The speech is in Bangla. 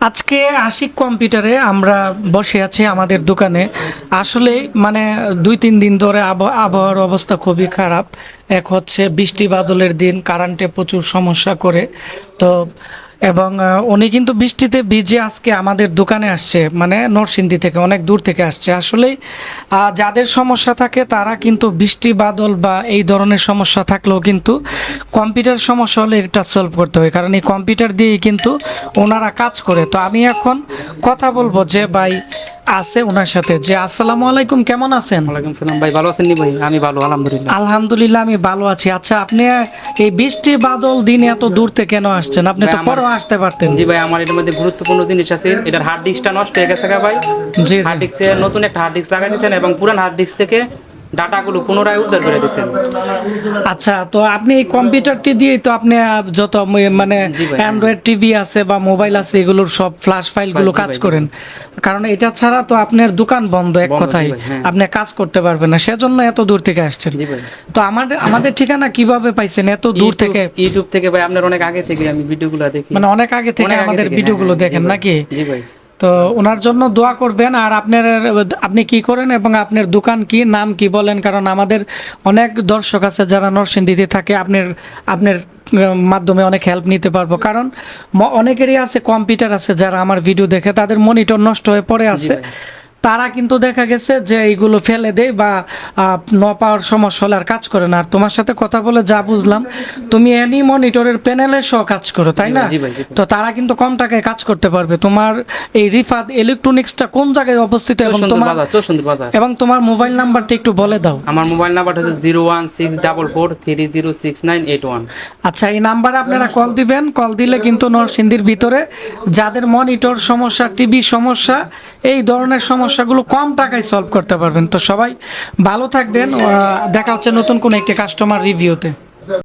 আজকে আশিক কম্পিউটারে আমরা বসে আছি আমাদের দোকানে। আসলে মানে 2-3 দিন ধরে আবহাওয়ার অবস্থা খুবই খারাপ। এক হচ্ছে বৃষ্টি বাদলের দিন, কারেন্টে প্রচুর সমস্যা করে। তো এবং উনি কিন্তু বৃষ্টিতে ভিজে আজকে আমাদের দোকানে আসছে, মানে নরসিংদী থেকে অনেক দূর থেকে আসছে। আসলে যাদের সমস্যা থাকে তারা কিন্তু বৃষ্টি বাদল বা এই ধরনের সমস্যা থাকলেও কিন্তু কম্পিউটার সমস্যা হলে এটা সলভ করতে হয়, কারণ এই কম্পিউটার দিয়েই কিন্তু ওনারা কাজ করে। তো আমি এখন কথা বলবো যে ভাই আছে ওনার সাথে, যে আসসালামু আলাইকুম, কেমন আছেন? ওয়ালাইকুম সালাম ভাই, ভালো আছেন নি ভাই? আমি ভালো আলহামদুলিল্লাহ। আলহামদুলিল্লাহ আমি ভালো আছি। আচ্ছা, আপনি এই বৃষ্টি বাদল দিনে এত দূর থেকে কেন আসছেন? আপনি তো পরেও আসতে পারতেন। জি ভাই, আমার এটার মধ্যে গুরুত্বপূর্ণ জিনিস আছে। এটার হার্ড ডিস্কটা নষ্ট হয়ে গেছে গা ভাই। জি হার্ড ডিস্কে নতুন একটা হার্ড ডিস্ক লাগাই দিয়েছেন এবং পুরান হার্ড ডিস্ক থেকে ডাটাগুলো পুনরায় উদ্ধার করে দিয়েছেন। আচ্ছা, তো আপনি এই কম্পিউটারটি দিয়েই তো আপনি যত মানে জি ভাই, অ্যান্ড্রয়েড টিভি আছে বা মোবাইল আছে এগুলোর সব ফ্ল্যাশ ফাইলগুলো জি কাজ ভাই, জি করেন, কারণ এটা ছাড়া তো আপনার দোকান বন্ধ এক বন্ধ, জি কথায়। ভাই, হ্যাঁ। আপনি কাজ করতে পারবেন না, সেজন্য এত দূর থেকে আসছেন। জি ভাই। তো আমাদের ঠিকানা কিভাবে পাইছেন এত দূর থেকে? ইউটিউব থেকে ভাই, আপনার অনেক আগে থেকে আমি ভিডিওগুলো দেখি। মানে অনেক আগে থেকে অনেক আগে আমাদের থেকে, ভিডিওগুলো হ্যাঁ, দেখেন জি ভাই, নাকি? জি ভাই। তো ওনার জন্য দোয়া করবেন। আর আপনি কি করেন এবং আপনার দোকান কি, নাম কি বলেন, কারণ আমাদের অনেক দর্শক আছে যারা নরসিংদীতে থাকে। আপনার মাধ্যমে অনেক হেল্প নিতে পারবো, কারণ অনেকেরই আছে কম্পিউটার আছে যারা আমার ভিডিও দেখে, তাদের মনিটর নষ্ট হয়ে পড়ে জি আছে। ভাই। তারা কিন্তু দেখা গেছে যে এইগুলো ফেলে দেয় বা ন পাওয়ার সমস্যা হলে আর কাজ করে না। আর তোমার সাথে কথা বলে যা বুঝলাম, তুমি এনি মনিটরের প্যানেলের সহ কাজ করো, তাই না? জি ভাই, জি ভাই। তো তারা কিন্তু কম টাকায় কাজ করতে পারবে। তোমার এই রিফাত ইলেকট্রনিক্সটা কোন জায়গায় অবস্থিত এবং চৌসুন্দর বাজার। তোমার মোবাইল নাম্বারটা একটু বলে দাও। আমার মোবাইল নাম্বারটা হচ্ছে 01644306981। আচ্ছা, এই নাম্বারে আপনারা কল দিবেন। কল দিলে কিন্তু নরসিংদীর ভিতরে যাদের মনিটর সমস্যা, টিভি সমস্যা, এই ধরনের সমস্যাগুলো কম টাকায় সলভ করতে পারবেন। তো সবাই ভালো থাকবেন। দেখা হচ্ছে নতুন কোনো একটি কাস্টমার রিভিউতে।